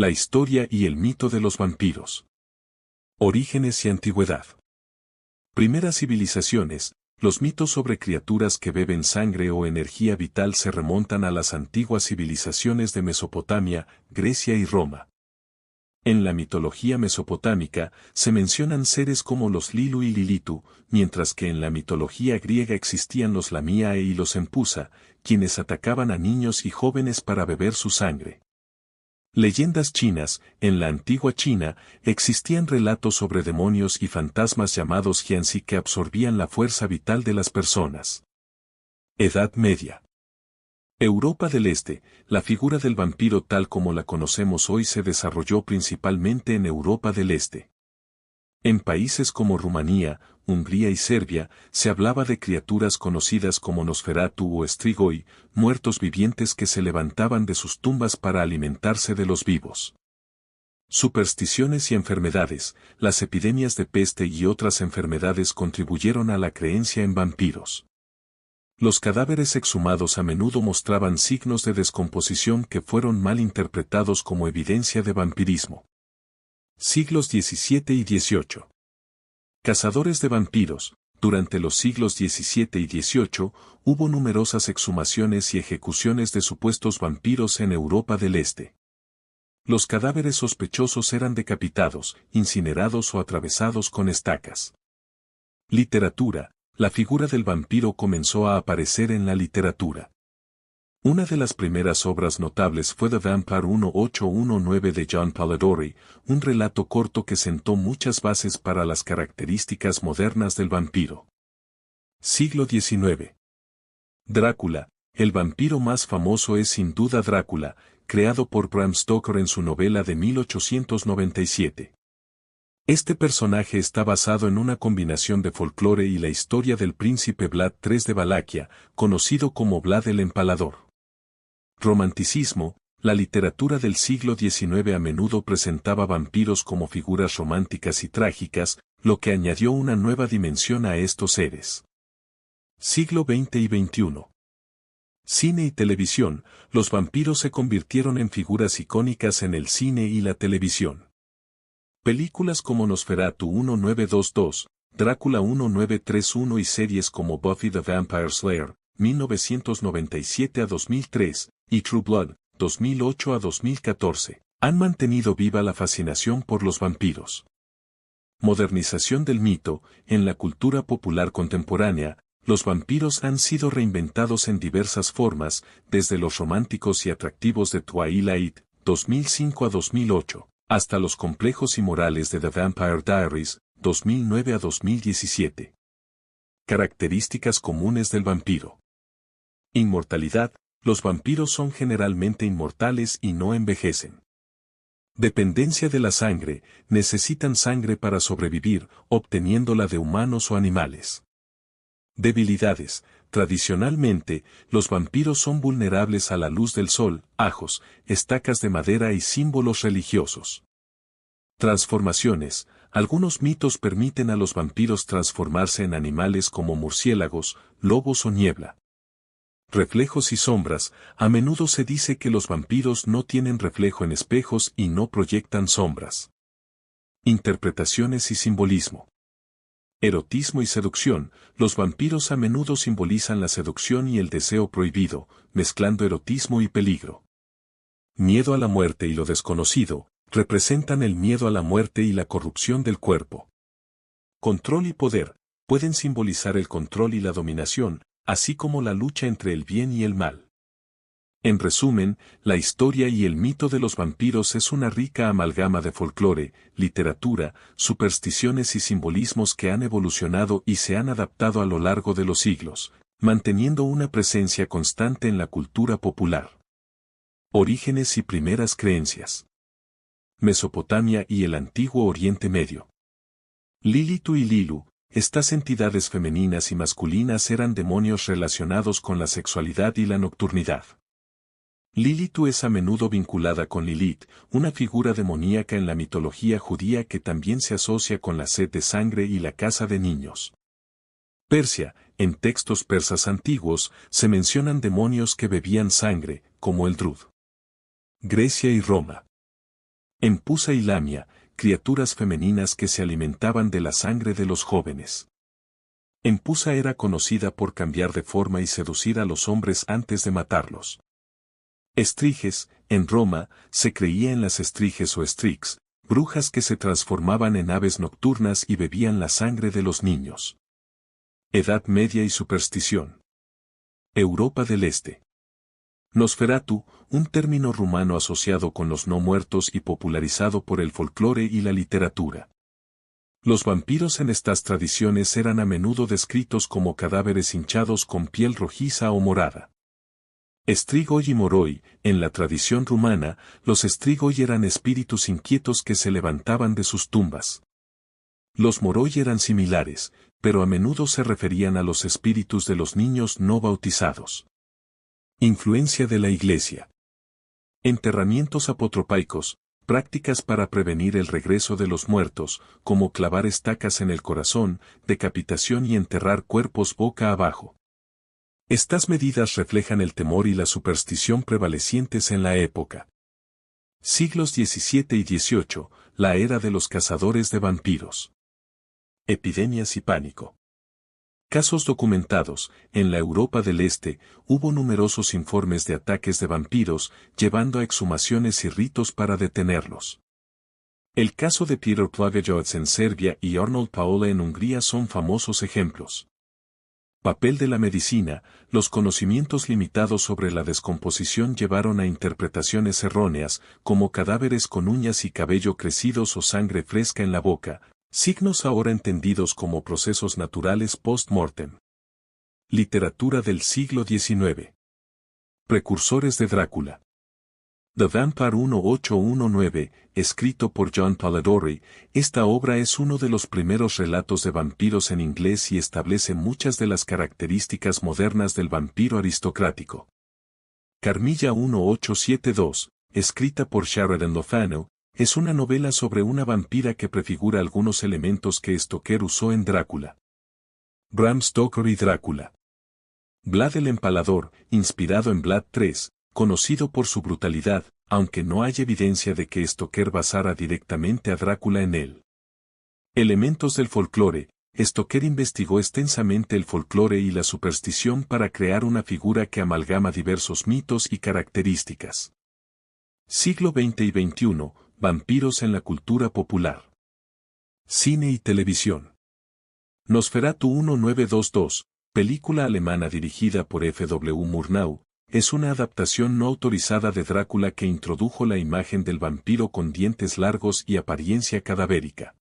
La historia y el mito de los vampiros. Orígenes y antigüedad. Primeras civilizaciones. Los mitos sobre criaturas que beben sangre o energía vital se remontan a las antiguas civilizaciones de Mesopotamia, Grecia y Roma. En la mitología mesopotámica se mencionan seres como los Lilu y Lilitu, mientras que en la mitología griega existían los Lamiae y los Empusa, quienes atacaban a niños y jóvenes para beber su sangre. Leyendas chinas. En la antigua China, existían relatos sobre demonios y fantasmas llamados Jianxi que absorbían la fuerza vital de las personas. Edad Media. Europa del Este. La figura del vampiro tal como la conocemos hoy se desarrolló principalmente en Europa del Este. En países como Rumanía, Hungría y Serbia, se hablaba de criaturas conocidas como Nosferatu o Strigoi, muertos vivientes que se levantaban de sus tumbas para alimentarse de los vivos. Supersticiones y enfermedades. Las epidemias de peste y otras enfermedades contribuyeron a la creencia en vampiros. Los cadáveres exhumados a menudo mostraban signos de descomposición que fueron mal interpretados como evidencia de vampirismo. Siglos XVII y XVIII. Cazadores de vampiros. Durante los siglos XVII y XVIII, hubo numerosas exhumaciones y ejecuciones de supuestos vampiros en Europa del Este. Los cadáveres sospechosos eran decapitados, incinerados o atravesados con estacas. Literatura. La figura del vampiro comenzó a aparecer en la literatura. Una de las primeras obras notables fue The Vampire 1819 de John Polidori, un relato corto que sentó muchas bases para las características modernas del vampiro. Siglo XIX. Drácula. El vampiro más famoso es sin duda Drácula, creado por Bram Stoker en su novela de 1897. Este personaje está basado en una combinación de folclore y la historia del príncipe Vlad III de Valaquia, conocido como Vlad el Empalador. Romanticismo. La literatura del siglo XIX a menudo presentaba vampiros como figuras románticas y trágicas, lo que añadió una nueva dimensión a estos seres. Siglo XX y XXI. Cine y televisión. Los vampiros se convirtieron en figuras icónicas en el cine y la televisión. Películas como Nosferatu 1922, Drácula 1931 y series como Buffy the Vampire Slayer, 1997 a 2003, y True Blood, 2008 a 2014, han mantenido viva la fascinación por los vampiros. Modernización del mito. En la cultura popular contemporánea, los vampiros han sido reinventados en diversas formas, desde los románticos y atractivos de Twilight, 2005 a 2008. Hasta los complejos y morales de The Vampire Diaries, 2009 a 2017. Características comunes del vampiro. Inmortalidad. Los vampiros son generalmente inmortales y no envejecen. Dependencia de la sangre. Necesitan sangre para sobrevivir, obteniéndola de humanos o animales. Debilidades. Tradicionalmente, los vampiros son vulnerables a la luz del sol, ajos, estacas de madera y símbolos religiosos. Transformaciones. Algunos mitos permiten a los vampiros transformarse en animales como murciélagos, lobos o niebla. Reflejos y sombras. A menudo se dice que los vampiros no tienen reflejo en espejos y no proyectan sombras. Interpretaciones y simbolismo. Erotismo y seducción. Los vampiros a menudo simbolizan la seducción y el deseo prohibido, mezclando erotismo y peligro. Miedo a la muerte y lo desconocido. Representan el miedo a la muerte y la corrupción del cuerpo. Control y poder. Pueden simbolizar el control y la dominación, así como la lucha entre el bien y el mal. En resumen, la historia y el mito de los vampiros es una rica amalgama de folclore, literatura, supersticiones y simbolismos que han evolucionado y se han adaptado a lo largo de los siglos, manteniendo una presencia constante en la cultura popular. Orígenes y primeras creencias. Mesopotamia y el antiguo Oriente Medio. Lilitu y Lilu, estas entidades femeninas y masculinas eran demonios relacionados con la sexualidad y la nocturnidad. Lilitu es a menudo vinculada con Lilith, una figura demoníaca en la mitología judía que también se asocia con la sed de sangre y la caza de niños. Persia. En textos persas antiguos, se mencionan demonios que bebían sangre, como el Drud. Grecia y Roma. En Pusa y Lamia, criaturas femeninas que se alimentaban de la sangre de los jóvenes. En Pusa era conocida por cambiar de forma y seducir a los hombres antes de matarlos. Estriges, en Roma, se creía en las estriges o strix, brujas que se transformaban en aves nocturnas y bebían la sangre de los niños. Edad Media y superstición. Europa del Este. Nosferatu, un término rumano asociado con los no muertos y popularizado por el folclore y la literatura. Los vampiros en estas tradiciones eran a menudo descritos como cadáveres hinchados con piel rojiza o morada. Strigoi y Moroi, en la tradición rumana, los Strigoi eran espíritus inquietos que se levantaban de sus tumbas. Los Moroi eran similares, pero a menudo se referían a los espíritus de los niños no bautizados. Influencia de la Iglesia. Enterramientos apotropaicos, prácticas para prevenir el regreso de los muertos, como clavar estacas en el corazón, decapitación y enterrar cuerpos boca abajo. Estas medidas reflejan el temor y la superstición prevalecientes en la época. Siglos XVII y XVIII, la era de los cazadores de vampiros. Epidemias y pánico. Casos documentados, en la Europa del Este, hubo numerosos informes de ataques de vampiros, llevando a exhumaciones y ritos para detenerlos. El caso de Peter Plagejots en Serbia y Arnold Paola en Hungría son famosos ejemplos. Papel de la medicina, los conocimientos limitados sobre la descomposición llevaron a interpretaciones erróneas, como cadáveres con uñas y cabello crecidos o sangre fresca en la boca, signos ahora entendidos como procesos naturales post-mortem. Literatura del siglo XIX. Precursores de Drácula. The Vampire 1819, escrito por John Polidori, esta obra es uno de los primeros relatos de vampiros en inglés y establece muchas de las características modernas del vampiro aristocrático. Carmilla 1872, escrita por Sheridan Le Fanu, es una novela sobre una vampira que prefigura algunos elementos que Stoker usó en Drácula. Bram Stoker y Drácula. Vlad el Empalador, inspirado en Vlad III, conocido por su brutalidad, aunque no hay evidencia de que Stoker basara directamente a Drácula en él. Elementos del folclore. Stoker investigó extensamente el folclore y la superstición para crear una figura que amalgama diversos mitos y características. Siglo XX y XXI, vampiros en la cultura popular. Cine y televisión. Nosferatu 1922, película alemana dirigida por F. W. Murnau, es una adaptación no autorizada de Drácula que introdujo la imagen del vampiro con dientes largos y apariencia cadavérica.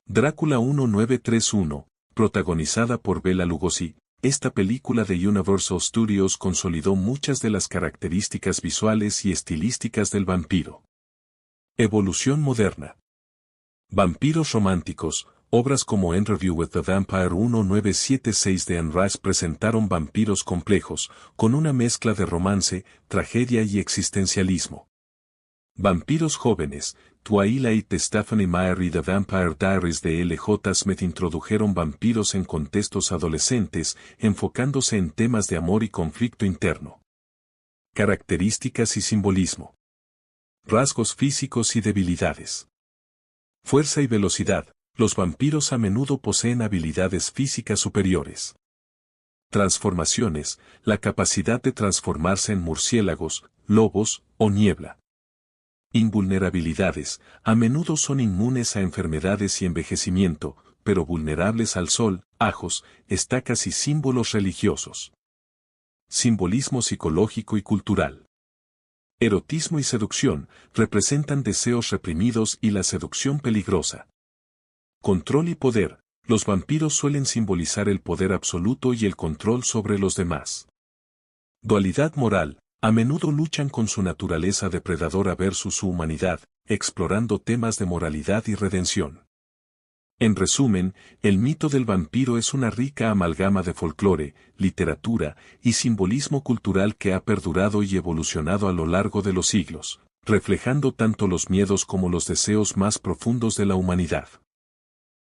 Drácula 1931, protagonizada por Bela Lugosi, esta película de Universal Studios consolidó muchas de las características visuales y estilísticas del vampiro. Evolución moderna. Vampiros románticos. Obras como Interview with the Vampire 1976 de Anne Rice presentaron vampiros complejos, con una mezcla de romance, tragedia y existencialismo. Vampiros jóvenes. Twilight de Stephanie Meyer y The Vampire Diaries de L. J. Smith introdujeron vampiros en contextos adolescentes, enfocándose en temas de amor y conflicto interno. Características y simbolismo. Rasgos físicos y debilidades. Fuerza y velocidad. Los vampiros a menudo poseen habilidades físicas superiores. Transformaciones, la capacidad de transformarse en murciélagos, lobos o niebla. Invulnerabilidades, a menudo son inmunes a enfermedades y envejecimiento, pero vulnerables al sol, ajos, estacas y símbolos religiosos. Simbolismo psicológico y cultural. Erotismo y seducción, representan deseos reprimidos y la seducción peligrosa. Control y poder, los vampiros suelen simbolizar el poder absoluto y el control sobre los demás. Dualidad moral, a menudo luchan con su naturaleza depredadora versus su humanidad, explorando temas de moralidad y redención. En resumen, el mito del vampiro es una rica amalgama de folclore, literatura y simbolismo cultural que ha perdurado y evolucionado a lo largo de los siglos, reflejando tanto los miedos como los deseos más profundos de la humanidad.